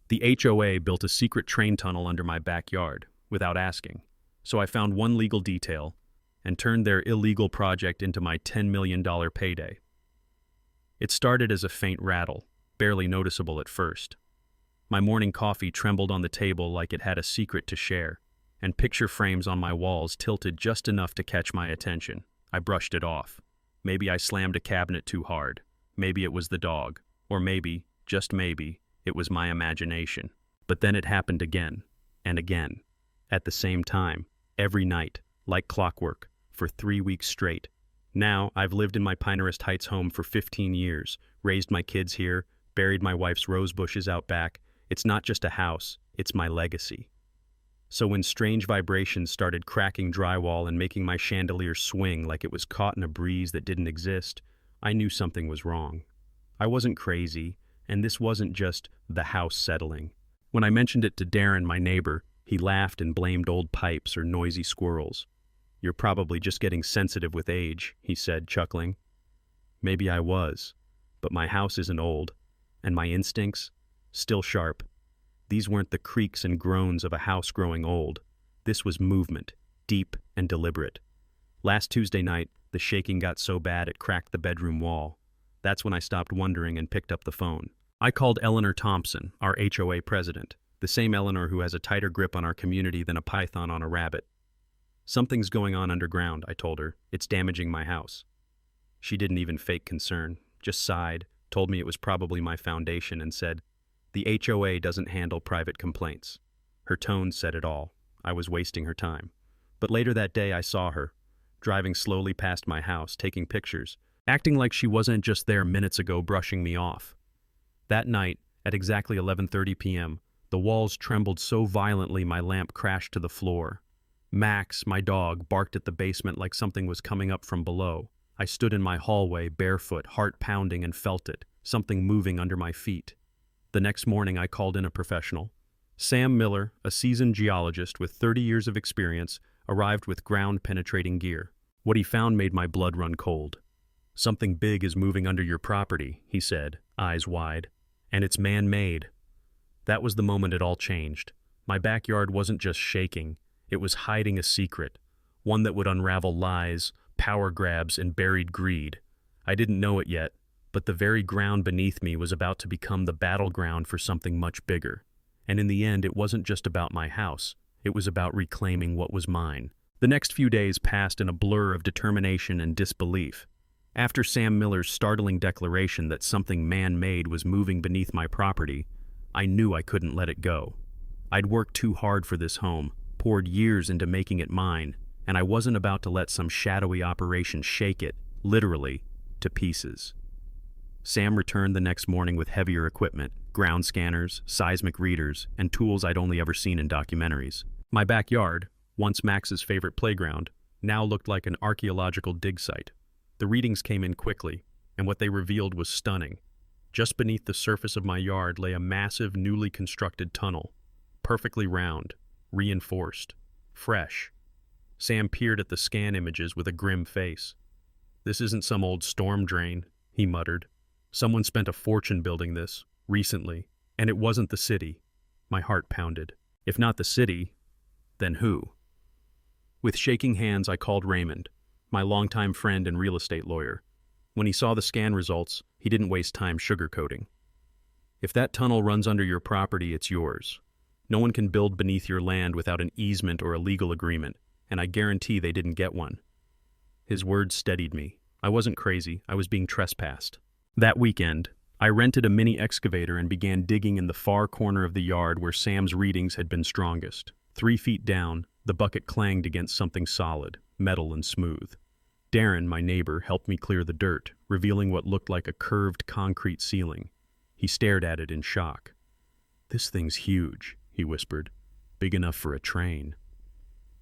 The HOA built a secret train tunnel under my backyard, without asking, so I found one legal detail and turned their illegal project into my $10 million payday. It started as a faint rattle, barely noticeable at first. My morning coffee trembled on the table like it had a secret to share, and picture frames on my walls tilted just enough to catch my attention. I brushed it off. Maybe I slammed a cabinet too hard. Maybe it was the dog. Or maybe, just maybe, it was my imagination. But then it happened again, and again, at the same time, every night, like clockwork, for 3 weeks straight. Now, I've lived in my Pinehurst Heights home for 15 years, raised my kids here, buried my wife's rose bushes out back. It's not just a house, it's my legacy. So when strange vibrations started cracking drywall and making my chandelier swing like it was caught in a breeze that didn't exist, I knew something was wrong. I wasn't crazy, and this wasn't just the house settling. When I mentioned it to Darren, my neighbor, he laughed and blamed old pipes or noisy squirrels. "You're probably just getting sensitive with age," he said, chuckling. Maybe I was, but my house isn't old, and my instincts, still sharp. These weren't the creaks and groans of a house growing old. This was movement, deep and deliberate. Last Tuesday night, the shaking got so bad it cracked the bedroom wall. That's when I stopped wondering and picked up the phone. I called Eleanor Thompson, our HOA president, the same Eleanor who has a tighter grip on our community than a python on a rabbit. "Something's going on underground," I told her. "It's damaging my house." She didn't even fake concern, just sighed, told me it was probably my foundation, and said, "The HOA doesn't handle private complaints." Her tone said it all. I was wasting her time. But later that day I saw her, driving slowly past my house, taking pictures, acting like she wasn't just there minutes ago brushing me off. That night, at exactly 11:30 p.m., the walls trembled so violently my lamp crashed to the floor. Max, my dog, barked at the basement like something was coming up from below. I stood in my hallway, barefoot, heart pounding, and felt it, something moving under my feet. The next morning I called in a professional. Sam Miller, a seasoned geologist with 30 years of experience, arrived with ground-penetrating gear. What he found made my blood run cold. "Something big is moving under your property," he said, eyes wide. "And it's man-made." That was the moment it all changed. My backyard wasn't just shaking, it was hiding a secret, one that would unravel lies, power grabs, and buried greed. I didn't know it yet, but the very ground beneath me was about to become the battleground for something much bigger. And in the end, it wasn't just about my house. It was about reclaiming what was mine. The next few days passed in a blur of determination and disbelief. After Sam Miller's startling declaration that something man-made was moving beneath my property, I knew I couldn't let it go. I'd worked too hard for this home, poured years into making it mine, and I wasn't about to let some shadowy operation shake it, literally, to pieces. Sam returned the next morning with heavier equipment, ground scanners, seismic readers, and tools I'd only ever seen in documentaries. My backyard, once Max's favorite playground, now looked like an archaeological dig site. The readings came in quickly, and what they revealed was stunning. Just beneath the surface of my yard lay a massive, newly constructed tunnel, perfectly round, reinforced, fresh. Sam peered at the scan images with a grim face. "This isn't some old storm drain," he muttered. "Someone spent a fortune building this, recently, and it wasn't the city." My heart pounded. If not the city, then who? With shaking hands, I called Raymond, my longtime friend and real estate lawyer. When he saw the scan results, he didn't waste time sugarcoating. "If that tunnel runs under your property, it's yours. No one can build beneath your land without an easement or a legal agreement, and I guarantee they didn't get one." His words steadied me. I wasn't crazy, I was being trespassed. That weekend, I rented a mini excavator and began digging in the far corner of the yard where Sam's readings had been strongest. 3 feet down, the bucket clanged against something solid, metal and smooth. Darren, my neighbor, helped me clear the dirt, revealing what looked like a curved concrete ceiling. He stared at it in shock. "This thing's huge," he whispered. "Big enough for a train."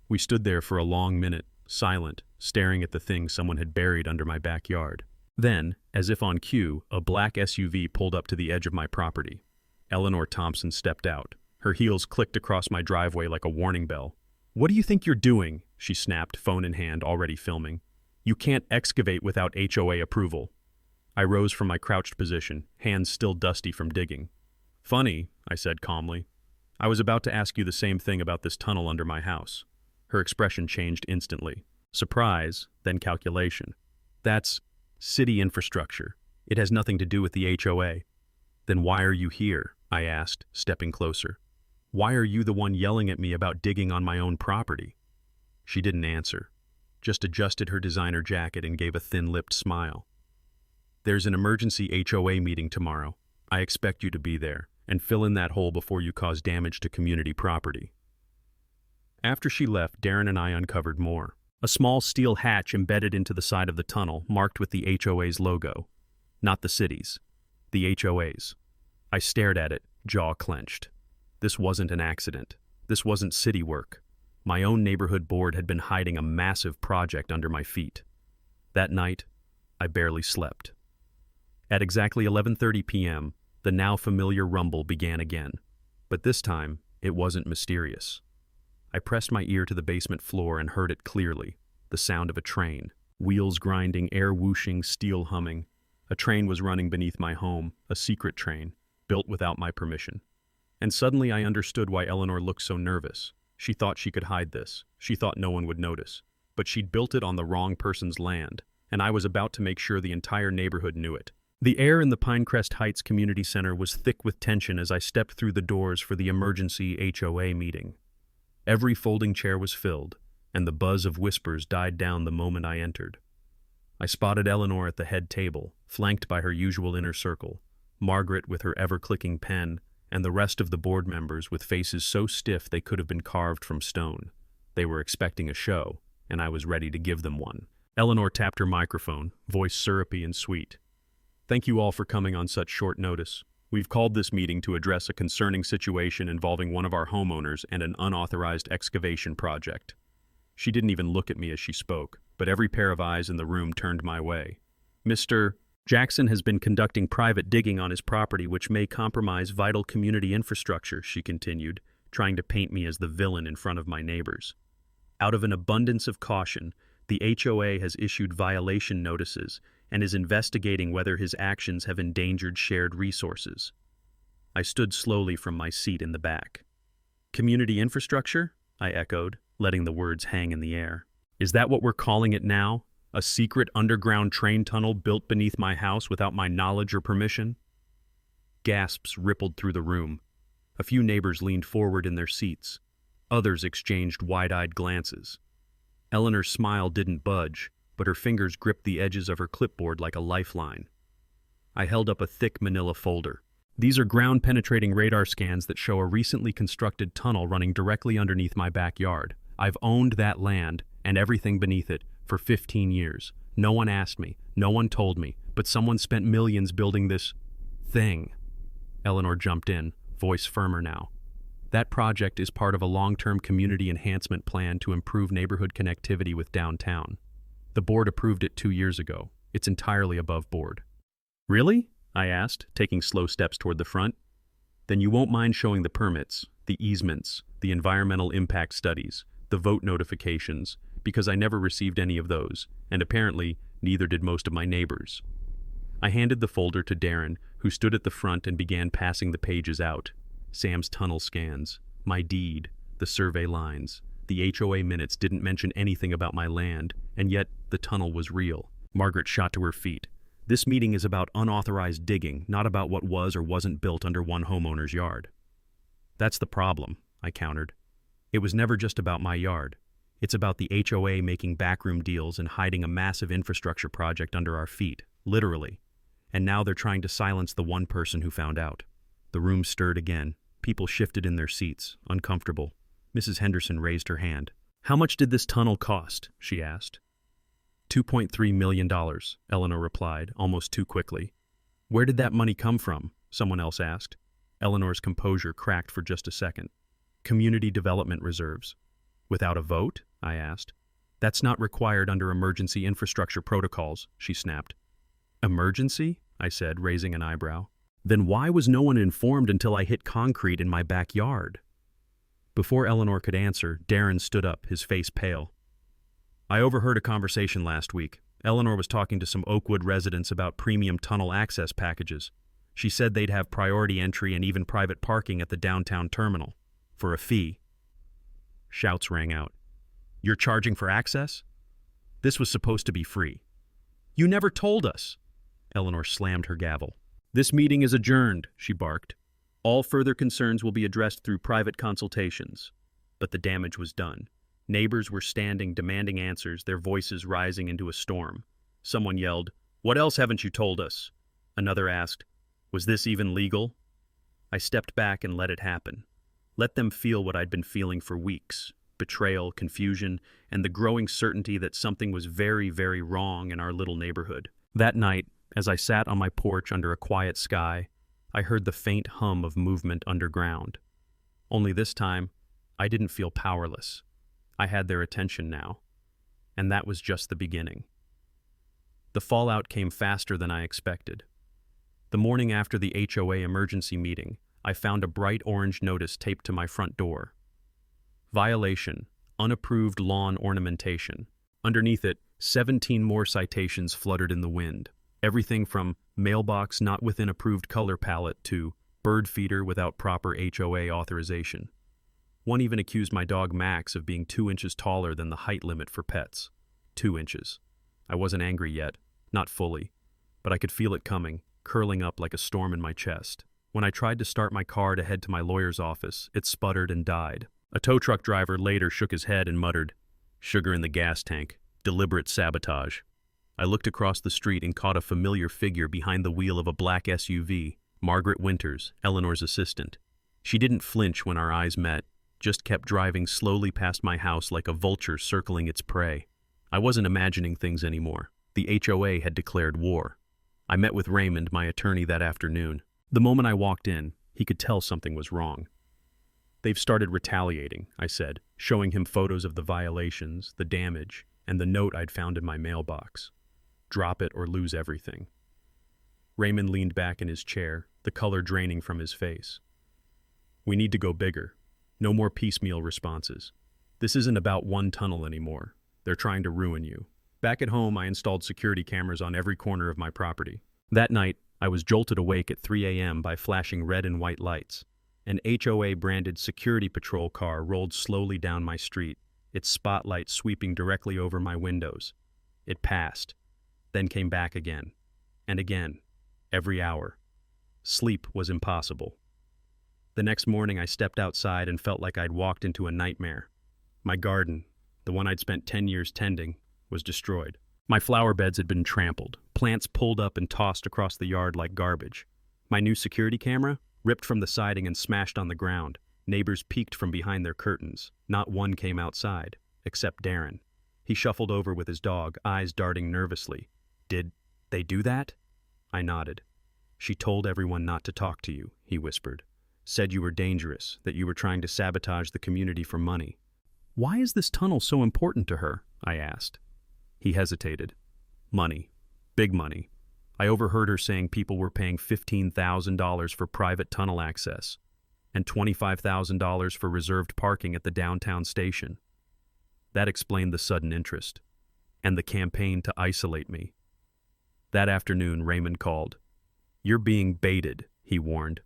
We stood there for a long minute, silent, staring at the thing someone had buried under my backyard. Then, as if on cue, a black SUV pulled up to the edge of my property. Eleanor Thompson stepped out. Her heels clicked across my driveway like a warning bell. "What do you think you're doing?" she snapped, phone in hand, already filming. "You can't excavate without HOA approval." I rose from my crouched position, hands still dusty from digging. "Funny, I said calmly. I was about to ask you the same thing about this tunnel under my house. Her expression changed instantly. Surprise, then calculation. That's city infrastructure. It has nothing to do with the HOA. Then why are you here? I asked, stepping closer. Why are you the one yelling at me about digging on my own property? She didn't answer, just adjusted her designer jacket and gave a thin-lipped smile. There's an emergency HOA meeting tomorrow. I expect you to be there and fill in that hole before you cause damage to community property. After she left, Darren and I uncovered more. A small steel hatch embedded into the side of the tunnel, marked with the HOA's logo. Not the city's, the HOA's. I stared at it, jaw clenched. This wasn't an accident. This wasn't city work. My own neighborhood board had been hiding a massive project under my feet. That night, I barely slept. At exactly 11:30 p.m., the now familiar rumble began again. But this time, it wasn't mysterious. I pressed my ear to the basement floor and heard it clearly, the sound of a train. Wheels grinding, air whooshing, steel humming. A train was running beneath my home, a secret train, built without my permission. And suddenly I understood why Eleanor looked so nervous. She thought she could hide this. She thought no one would notice. But she'd built it on the wrong person's land, and I was about to make sure the entire neighborhood knew it. The air in the Pinecrest Heights Community Center was thick with tension as I stepped through the doors for the emergency HOA meeting. Every folding chair was filled, and the buzz of whispers died down the moment I entered. I spotted Eleanor at the head table, flanked by her usual inner circle, Margaret with her ever-clicking pen, and the rest of the board members with faces so stiff they could have been carved from stone. They were expecting a show, and I was ready to give them one. Eleanor tapped her microphone, voice syrupy and sweet. Thank you all for coming on such short notice. We've called this meeting to address a concerning situation involving one of our homeowners and an unauthorized excavation project. She didn't even look at me as she spoke, but every pair of eyes in the room turned my way. Mr. Jackson has been conducting private digging on his property which may compromise vital community infrastructure, she continued, trying to paint me as the villain in front of my neighbors. Out of an abundance of caution, the HOA has issued violation notices and is investigating whether his actions have endangered shared resources. I stood slowly from my seat in the back. Community infrastructure? I echoed, letting the words hang in the air. Is that what we're calling it now? A secret underground train tunnel built beneath my house without my knowledge or permission? Gasps rippled through the room. A few neighbors leaned forward in their seats. Others exchanged wide-eyed glances. Eleanor's smile didn't budge, but her fingers gripped the edges of her clipboard like a lifeline. I held up a thick manila folder. These are ground-penetrating radar scans that show a recently constructed tunnel running directly underneath my backyard. I've owned that land, and everything beneath it, for 15 years. No one asked me, no one told me, but someone spent millions building this thing. Eleanor jumped in, voice firmer now. That project is part of a long-term community enhancement plan to improve neighborhood connectivity with downtown. The board approved it 2 years ago. It's entirely above board. Really? I asked, taking slow steps toward the front. Then you won't mind showing the permits, the easements, the environmental impact studies, the vote notifications, because I never received any of those, and apparently neither did most of my neighbors. I handed the folder to Darren, who stood at the front and began passing the pages out. Sam's tunnel scans, my deed, the survey lines. The HOA minutes didn't mention anything about my land, and yet the tunnel was real. Margaret shot to her feet. This meeting is about unauthorized digging, not about what was or wasn't built under one homeowner's yard. That's the problem, I countered. It was never just about my yard. It's about the HOA making backroom deals and hiding a massive infrastructure project under our feet, literally. And now they're trying to silence the one person who found out. The room stirred again. People shifted in their seats, uncomfortable. Mrs. Henderson raised her hand. How much did this tunnel cost? She asked. $2.3 million, Eleanor replied, almost too quickly. Where did that money come from? Someone else asked. Eleanor's composure cracked for just a second. Community development reserves. Without a vote? I asked. That's not required under emergency infrastructure protocols, she snapped. Emergency? I said, raising an eyebrow. Then why was no one informed until I hit concrete in my backyard? Before Eleanor could answer, Darren stood up, his face pale. I overheard a conversation last week. Eleanor was talking to some Oakwood residents about premium tunnel access packages. She said they'd have priority entry and even private parking at the downtown terminal, for a fee. Shouts rang out. You're charging for access? This was supposed to be free. You never told us. Eleanor slammed her gavel. This meeting is adjourned, she barked. All further concerns will be addressed through private consultations. But the damage was done. Neighbors were standing, demanding answers, their voices rising into a storm. Someone yelled, "What else haven't you told us?" Another asked, "Was this even legal?" I stepped back and let it happen. Let them feel what I'd been feeling for weeks. Betrayal, confusion, and the growing certainty that something was very, very wrong in our little neighborhood. That night, as I sat on my porch under a quiet sky, I heard the faint hum of movement underground. Only this time, I didn't feel powerless. I had their attention now. And that was just the beginning. The fallout came faster than I expected. The morning after the HOA emergency meeting, I found a bright orange notice taped to my front door. Violation, unapproved lawn ornamentation. Underneath it, 17 more citations fluttered in the wind. Everything from mailbox not within approved color palette to bird feeder without proper HOA authorization. One even accused my dog Max of being 2 inches taller than the height limit for pets. 2 inches. I wasn't angry yet, not fully, but I could feel it coming, curling up like a storm in my chest. When I tried to start my car to head to my lawyer's office, it sputtered and died. A tow truck driver later shook his head and muttered, "Sugar in the gas tank. Deliberate sabotage." I looked across the street and caught a familiar figure behind the wheel of a black SUV, Margaret Winters, Eleanor's assistant. She didn't flinch when our eyes met, just kept driving slowly past my house like a vulture circling its prey. I wasn't imagining things anymore. The HOA had declared war. I met with Raymond, my attorney, that afternoon. The moment I walked in, he could tell something was wrong. "They've started retaliating," I said, showing him photos of the violations, the damage, and the note I'd found in my mailbox. Drop it or lose everything. Raymond leaned back in his chair, the color draining from his face. "We need to go bigger. No more piecemeal responses. This isn't about one tunnel anymore. They're trying to ruin you." Back at home, I installed security cameras on every corner of my property. That night, I was jolted awake at 3 a.m. by flashing red and white lights. An HOA-branded security patrol car rolled slowly down my street, its spotlight sweeping directly over my windows. It passed, then came back again, and again, every hour. Sleep was impossible. The next morning, I stepped outside and felt like I'd walked into a nightmare. My garden, the one I'd spent 10 years tending, was destroyed. My flower beds had been trampled, plants pulled up and tossed across the yard like garbage. My new security camera, ripped from the siding and smashed on the ground. Neighbors peeked from behind their curtains. Not one came outside, except Darren. He shuffled over with his dog, eyes darting nervously. "Did they do that?" I nodded. "She told everyone not to talk to you," he whispered. "Said you were dangerous, that you were trying to sabotage the community for money." "Why is this tunnel so important to her?" I asked. He hesitated. "Money. Big money. I overheard her saying people were paying $15,000 for private tunnel access and $25,000 for reserved parking at the downtown station." That explained the sudden interest and the campaign to isolate me. That afternoon, Raymond called. "You're being baited," he warned.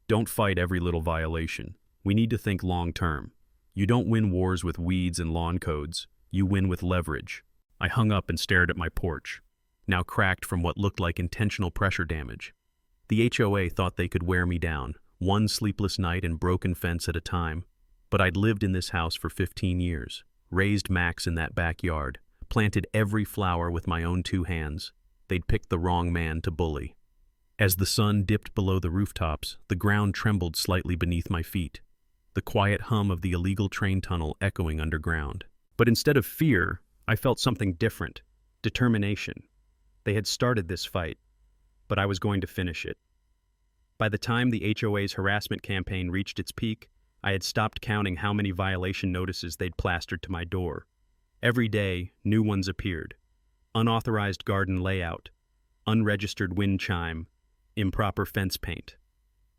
"Don't fight every little violation. We need to think long-term. You don't win wars with weeds and lawn codes. You win with leverage." I hung up and stared at my porch, now cracked from what looked like intentional pressure damage. The HOA thought they could wear me down, one sleepless night and broken fence at a time. But I'd lived in this house for 15 years, raised Max in that backyard, planted every flower with my own 2 hands. They'd picked the wrong man to bully. As the sun dipped below the rooftops, the ground trembled slightly beneath my feet, the quiet hum of the illegal train tunnel echoing underground. But instead of fear, I felt something different, determination. They had started this fight, but I was going to finish it. By the time the HOA's harassment campaign reached its peak, I had stopped counting how many violation notices they'd plastered to my door. Every day, new ones appeared. Unauthorized garden layout, unregistered wind chime, improper fence paint.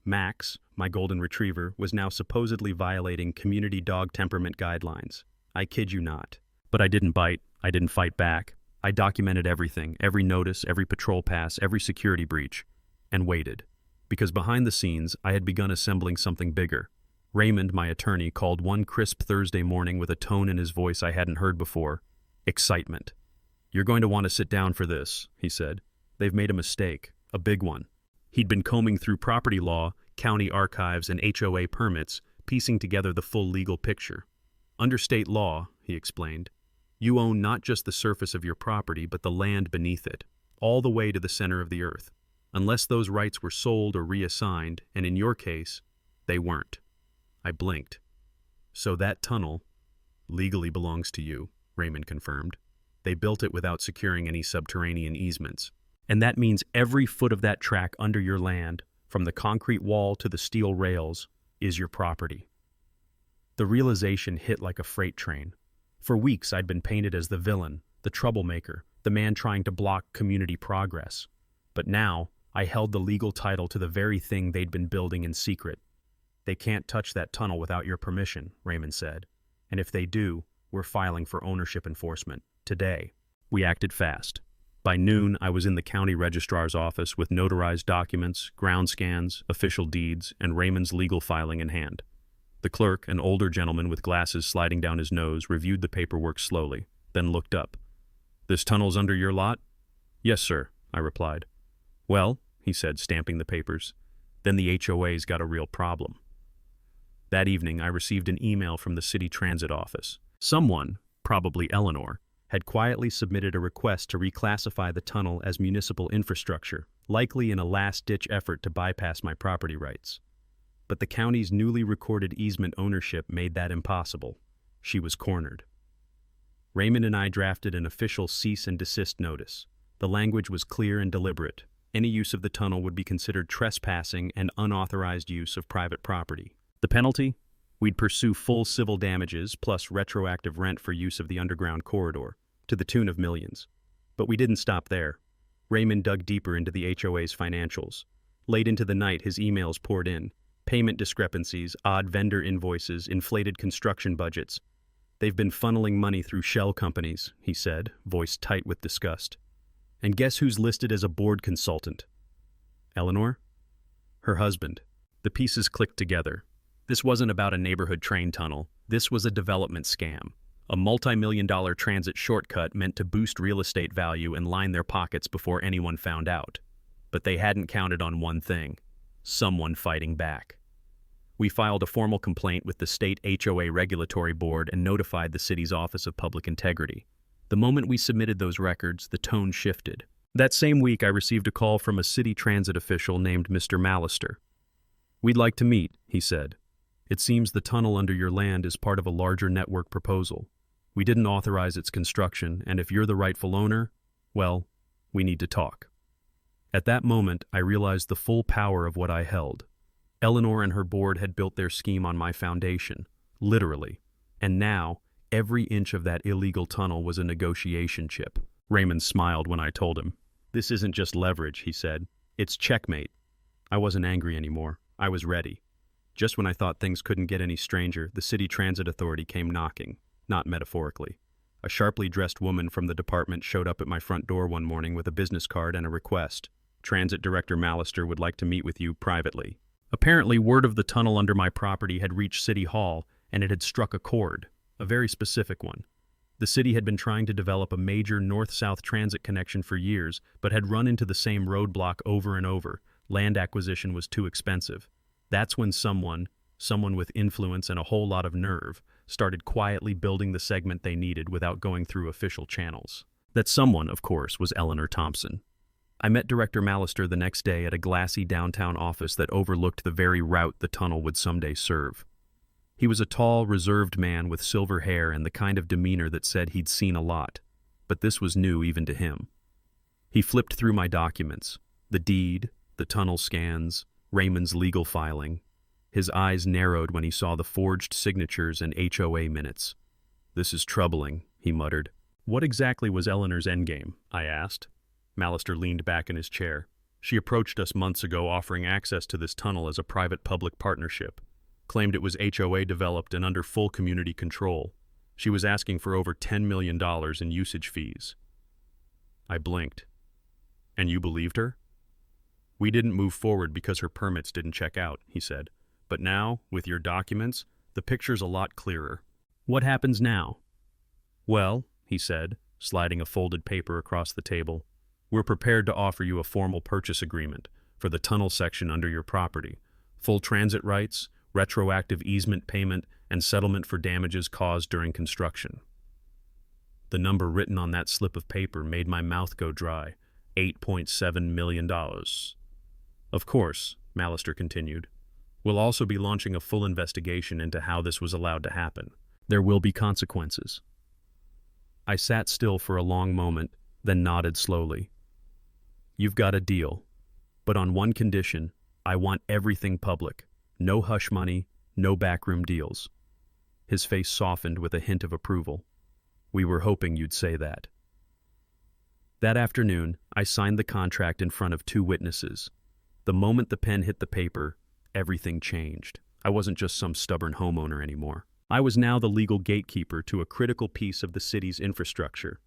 Max, my golden retriever, was now supposedly violating community dog temperament guidelines. I kid you not. But I didn't bite. I didn't fight back. I documented everything, every notice, every patrol pass, every security breach, and waited. because behind the scenes I had begun assembling something bigger. Raymond, my attorney, called one crisp Thursday morning with a tone in his voice I hadn't heard before. Excitement. "You're going to want to sit down for this," he said. "They've made a mistake, a big one." He'd been combing through property law, county archives, and HOA permits, piecing together the full legal picture. "Under state law," he explained, "you own not just the surface of your property, but the land beneath it, all the way to the center of the earth, unless those rights were sold or reassigned, and in your case, they weren't." I blinked. "So that tunnel legally belongs to you," Raymond confirmed. "They built it without securing any subterranean easements. And that means every foot of that track under your land, from the concrete wall to the steel rails, is your property." The realization hit like a freight train. For weeks I'd been painted as the villain, the troublemaker, the man trying to block community progress. But now I held the legal title to the very thing they'd been building in secret. "They can't touch that tunnel without your permission," Raymond said. "And if they do, we're filing for ownership enforcement. Today." We acted fast. By noon, I was in the county registrar's office with notarized documents, ground scans, official deeds, and Raymond's legal filing in hand. The clerk, an older gentleman with glasses sliding down his nose, reviewed the paperwork slowly, then looked up. "This tunnel's under your lot?" "Yes, sir," I replied. "Well," he said, stamping the papers, "then the HOA's got a real problem." That evening, I received an email from the city transit office. Someone, probably Eleanor, had quietly submitted a request to reclassify the tunnel as municipal infrastructure, likely in a last-ditch effort to bypass my property rights. But the county's newly recorded easement ownership made that impossible. She was cornered. Raymond and I drafted an official cease and desist notice. The language was clear and deliberate. Any use of the tunnel would be considered trespassing and unauthorized use of private property. The penalty? We'd pursue full civil damages plus retroactive rent for use of the underground corridor, to the tune of millions. But we didn't stop there. Raymond dug deeper into the HOA's financials. Late into the night, his emails poured in. Payment discrepancies, odd vendor invoices, inflated construction budgets. "They've been funneling money through shell companies," he said, voice tight with disgust. "And guess who's listed as a board consultant?" "Eleanor?" "Her husband." The pieces clicked together. This wasn't about a neighborhood train tunnel. This was a development scam. A multi-million-dollar transit shortcut meant to boost real estate value and line their pockets before anyone found out. But they hadn't counted on one thing: someone fighting back. We filed a formal complaint with the state HOA regulatory board and notified the city's Office of Public Integrity. The moment we submitted those records, the tone shifted. That same week, I received a call from a city transit official named Mr. Malicious. "We'd like to meet," he said. "It seems the tunnel under your land is part of a larger network proposal. We didn't authorize its construction, and if you're the rightful owner, well, we need to talk." At that moment, I realized the full power of what I held. Eleanor and her board had built their scheme on my foundation, literally, and now every inch of that illegal tunnel was a negotiation chip. Raymond smiled when I told him. "This isn't just leverage," he said. "It's checkmate." I wasn't angry anymore. I was ready. Just when I thought things couldn't get any stranger, the City Transit Authority came knocking, not metaphorically. A sharply dressed woman from the department showed up at my front door one morning with a business card and a request. "Transit Director Malicious would like to meet with you privately." Apparently, word of the tunnel under my property had reached City Hall, and it had struck a chord, a very specific one. The city had been trying to develop a major north-south transit connection for years, but had run into the same roadblock over and over. Land acquisition was too expensive. That's when someone with influence and a whole lot of nerve, started quietly building the segment they needed without going through official channels. That someone, of course, was Eleanor Thompson. I met Director Malicious the next day at a glassy downtown office that overlooked the very route the tunnel would someday serve. He was a tall, reserved man with silver hair and the kind of demeanor that said he'd seen a lot, but this was new even to him. He flipped through my documents, the deed, the tunnel scans, Raymond's legal filing. His eyes narrowed when he saw the forged signatures and HOA minutes. "This is troubling," he muttered. "What exactly was Eleanor's endgame?" I asked. Malicious leaned back in his chair. "She approached us months ago offering access to this tunnel as a private-public partnership. Claimed it was HOA developed and under full community control. She was asking for over $10 million in usage fees." I blinked. "And you believed her?" We didn't move forward because her permits didn't check out, he said. But now, with your documents, the picture's a lot clearer. What happens now? Well, he said, sliding a folded paper across the table, we're prepared to offer you a formal purchase agreement for the tunnel section under your property, full transit rights, retroactive easement payment, and settlement for damages caused during construction. The number written on that slip of paper made my mouth go dry. $8.7 million. Of course, Mallister continued, we'll also be launching a full investigation into how this was allowed to happen. There will be consequences. I sat still for a long moment, then nodded slowly. You've got a deal, but on one condition, I want everything public. No hush money, no backroom deals. His face softened with a hint of approval. We were hoping you'd say that. That afternoon, I signed the contract in front of 2 witnesses. The moment the pen hit the paper, everything changed. I wasn't just some stubborn homeowner anymore. I was now the legal gatekeeper to a critical piece of the city's infrastructure.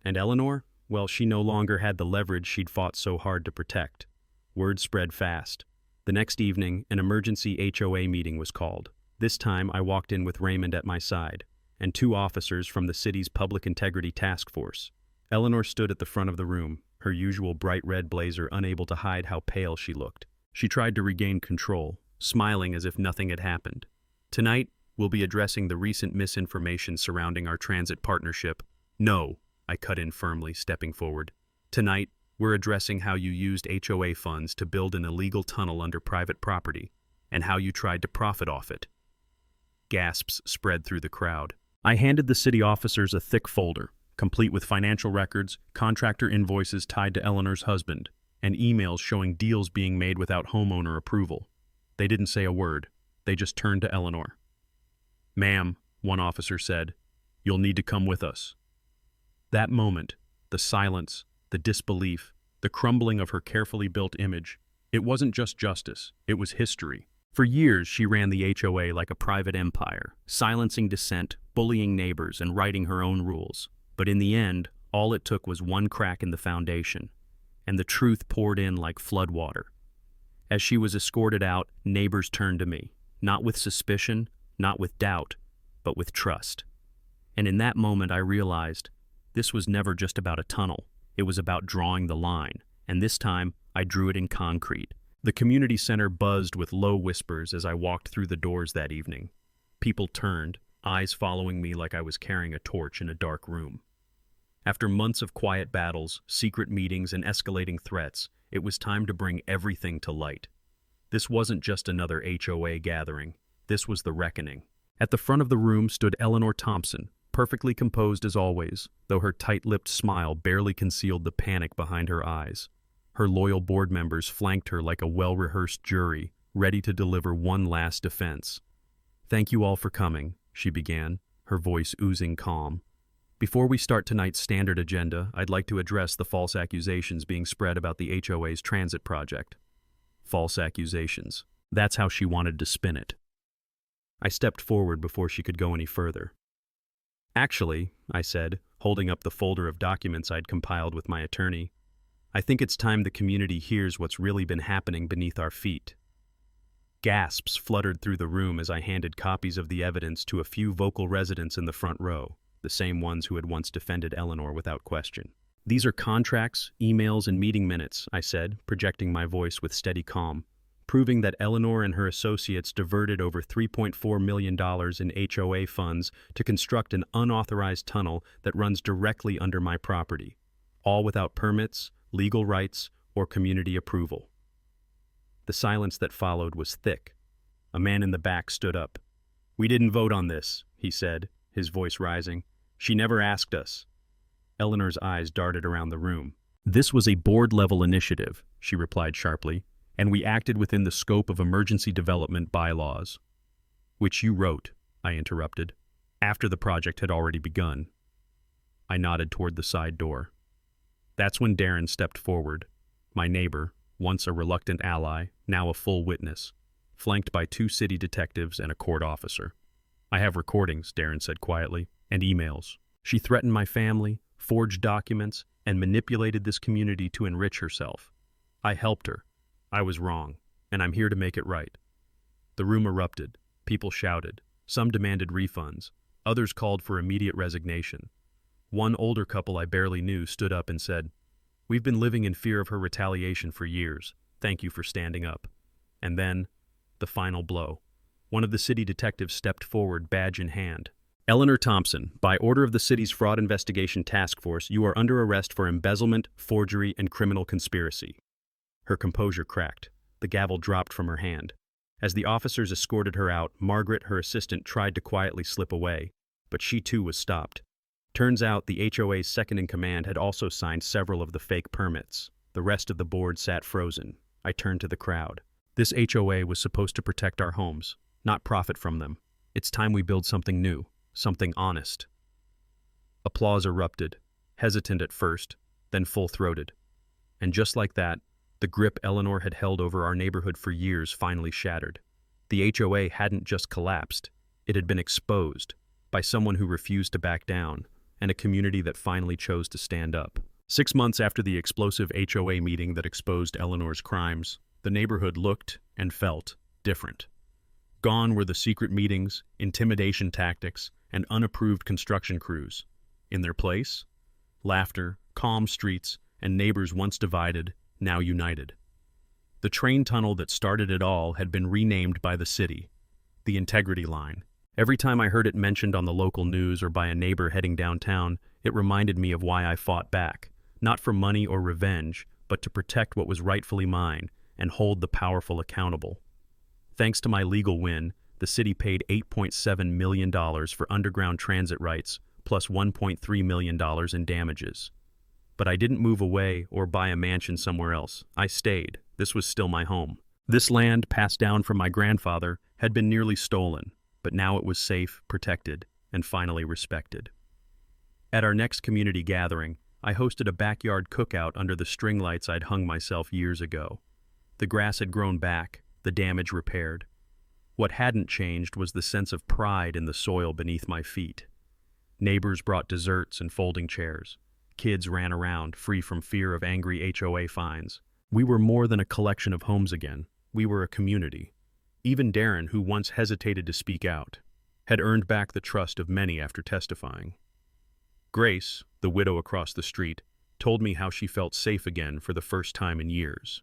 And Eleanor? Well, she no longer had the leverage she'd fought so hard to protect. Word spread fast. The next evening, an emergency HOA meeting was called. This time, I walked in with Raymond at my side, and 2 officers from the city's Public Integrity Task Force. Eleanor stood at the front of the room, her usual bright red blazer unable to hide how pale she looked. She tried to regain control, smiling as if nothing had happened. Tonight, we'll be addressing the recent misinformation surrounding our transit partnership. No, I cut in firmly, stepping forward. Tonight, we're addressing how you used HOA funds to build an illegal tunnel under private property, and how you tried to profit off it. Gasps spread through the crowd. I handed the city officers a thick folder, complete with financial records, contractor invoices tied to Eleanor's husband, and emails showing deals being made without homeowner approval. They didn't say a word. They just turned to Eleanor. Ma'am, one officer said, you'll need to come with us. That moment, the silence, the disbelief, the crumbling of her carefully built image, it wasn't just justice, it was history. For years, she ran the HOA like a private empire, silencing dissent, bullying neighbors, and writing her own rules. But in the end, all it took was one crack in the foundation, and the truth poured in like floodwater. As she was escorted out, neighbors turned to me, not with suspicion, not with doubt, but with trust. And in that moment, I realized this was never just about a tunnel. It was about drawing the line, and this time, I drew it in concrete. The community center buzzed with low whispers as I walked through the doors that evening. People turned, eyes following me like I was carrying a torch in a dark room. After months of quiet battles, secret meetings, and escalating threats, it was time to bring everything to light. This wasn't just another HOA gathering. This was the reckoning. At the front of the room stood Eleanor Thompson, perfectly composed as always, though her tight-lipped smile barely concealed the panic behind her eyes. Her loyal board members flanked her like a well-rehearsed jury, ready to deliver one last defense. "Thank you all for coming," she began, her voice oozing calm. "Before we start tonight's standard agenda, I'd like to address the false accusations being spread about the HOA's transit project." False accusations. That's how she wanted to spin it. I stepped forward before she could go any further. "Actually," I said, holding up the folder of documents I'd compiled with my attorney, "I think it's time the community hears what's really been happening beneath our feet." Gasps fluttered through the room as I handed copies of the evidence to a few vocal residents in the front row, the same ones who had once defended Eleanor without question. "These are contracts, emails, and meeting minutes," I said, projecting my voice with steady calm, proving that Eleanor and her associates diverted over $3.4 million in HOA funds to construct an unauthorized tunnel that runs directly under my property, all without permits, legal rights, or community approval. The silence that followed was thick. A man in the back stood up. "We didn't vote on this," he said, his voice rising. "She never asked us." Eleanor's eyes darted around the room. "This was a board-level initiative," she replied sharply, "and we acted within the scope of emergency development bylaws." "Which you wrote," I interrupted, "after the project had already begun." I nodded toward the side door. That's when Darren stepped forward, my neighbor, once a reluctant ally, now a full witness, flanked by 2 city detectives and a court officer. "I have recordings," Darren said quietly, "and emails. She threatened my family, forged documents, and manipulated this community to enrich herself. I helped her. I was wrong, and I'm here to make it right. The room erupted. People shouted. Some demanded refunds. Others called for immediate resignation. One older couple I barely knew stood up and said, "We've been living in fear of her retaliation for years. Thank you for standing up." And then, the final blow. One of the city detectives stepped forward, badge in hand. "Eleanor Thompson, by order of the city's Fraud Investigation Task Force, you are under arrest for embezzlement, forgery, and criminal conspiracy." Her composure cracked. The gavel dropped from her hand. As the officers escorted her out, Margaret, her assistant, tried to quietly slip away, but she too was stopped. Turns out the HOA's second-in-command had also signed several of the fake permits. The rest of the board sat frozen. I turned to the crowd. This HOA was supposed to protect our homes, not profit from them. It's time we build something new, something honest. Applause erupted, hesitant at first, then full-throated. And just like that, the grip Eleanor had held over our neighborhood for years finally shattered. The HOA hadn't just collapsed, it had been exposed by someone who refused to back down, and a community that finally chose to stand up. 6 months after the explosive HOA meeting that exposed Eleanor's crimes, the neighborhood looked and felt different. Gone were the secret meetings, intimidation tactics, and unapproved construction crews. In their place, laughter, calm streets, and neighbors once divided, now united. The train tunnel that started it all had been renamed by the city, the Integrity Line. Every time I heard it mentioned on the local news or by a neighbor heading downtown, it reminded me of why I fought back, not for money or revenge, but to protect what was rightfully mine and hold the powerful accountable. Thanks to my legal win, the city paid $8.7 million for underground transit rights, plus $1.3 million in damages. But I didn't move away or buy a mansion somewhere else. I stayed. This was still my home. This land, passed down from my grandfather, had been nearly stolen, but now it was safe, protected, and finally respected. At our next community gathering, I hosted a backyard cookout under the string lights I'd hung myself years ago. The grass had grown back, the damage repaired. What hadn't changed was the sense of pride in the soil beneath my feet. Neighbors brought desserts and folding chairs. Kids ran around, free from fear of angry HOA fines. We were more than a collection of homes again. We were a community. Even Darren, who once hesitated to speak out, had earned back the trust of many after testifying. Grace, the widow across the street, told me how she felt safe again for the first time in years.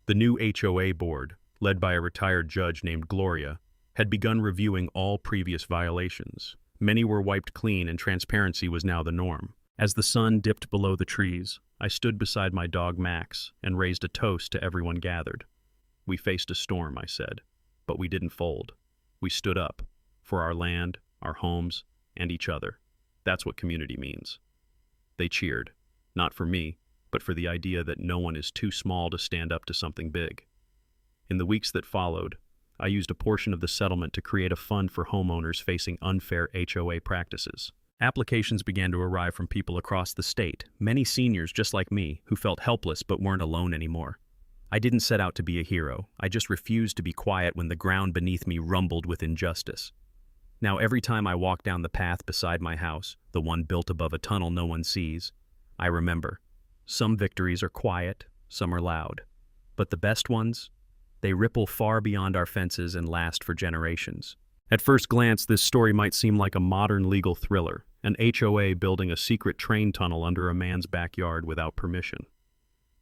The new HOA board, led by a retired judge named Gloria, had begun reviewing all previous violations. Many were wiped clean and transparency was now the norm. As the sun dipped below the trees, I stood beside my dog Max and raised a toast to everyone gathered. "We faced a storm," I said, "but we didn't fold. We stood up for our land, our homes, and each other. That's what community means." They cheered, not for me, but for the idea that no one is too small to stand up to something big. In the weeks that followed, I used a portion of the settlement to create a fund for homeowners facing unfair HOA practices. Applications began to arrive from people across the state, many seniors just like me, who felt helpless but weren't alone anymore. I didn't set out to be a hero. I just refused to be quiet when the ground beneath me rumbled with injustice. Now every time I walk down the path beside my house, the one built above a tunnel no one sees, I remember. Some victories are quiet, some are loud. But the best ones? They ripple far beyond our fences and last for generations. At first glance, this story might seem like a modern legal thriller, an HOA building a secret train tunnel under a man's backyard without permission.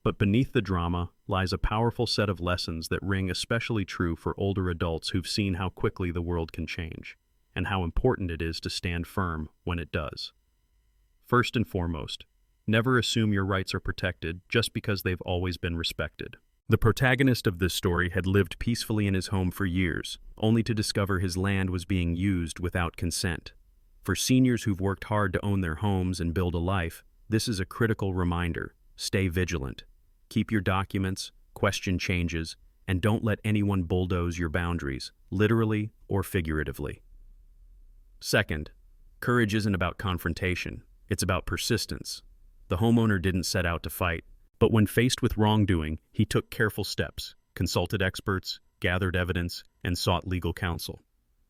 But beneath the drama lies a powerful set of lessons that ring especially true for older adults who've seen how quickly the world can change, and how important it is to stand firm when it does. First and foremost, never assume your rights are protected just because they've always been respected. The protagonist of this story had lived peacefully in his home for years, only to discover his land was being used without consent. For seniors who've worked hard to own their homes and build a life, this is a critical reminder. Stay vigilant. Keep your documents, question changes, and don't let anyone bulldoze your boundaries, literally or figuratively. Second, courage isn't about confrontation. It's about persistence. The homeowner didn't set out to fight. But when faced with wrongdoing, he took careful steps, consulted experts, gathered evidence, and sought legal counsel.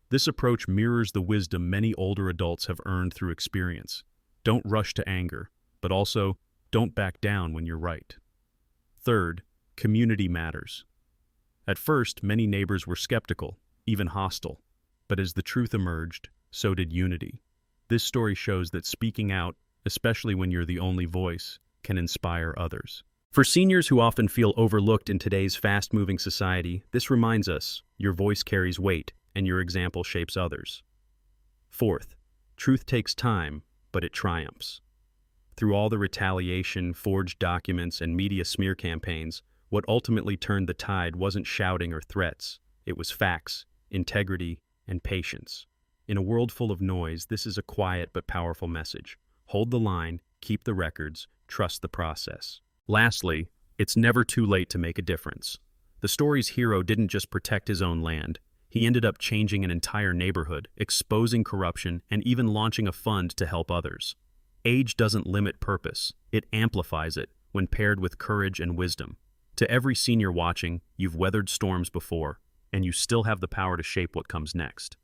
This approach mirrors the wisdom many older adults have earned through experience. Don't rush to anger, but also don't back down when you're right. Third, Community matters. At first, many neighbors were skeptical, even hostile. But as the truth emerged, so did unity. This story shows that speaking out, especially when you're the only voice, can inspire others. For seniors who often feel overlooked in today's fast-moving society, this reminds us your voice carries weight and your example shapes others. Fourth, truth takes time, but it triumphs. Through all the retaliation, forged documents, and media smear campaigns, what ultimately turned the tide wasn't shouting or threats. It was facts, integrity, and patience. In a world full of noise, this is a quiet but powerful message. Hold the line, keep the records, trust the process. Lastly, it's never too late to make a difference. The story's hero didn't just protect his own land. He ended up changing an entire neighborhood, exposing corruption, and even launching a fund to help others. Age doesn't limit purpose. It amplifies it when paired with courage and wisdom. To every senior watching, you've weathered storms before, and you still have the power to shape what comes next.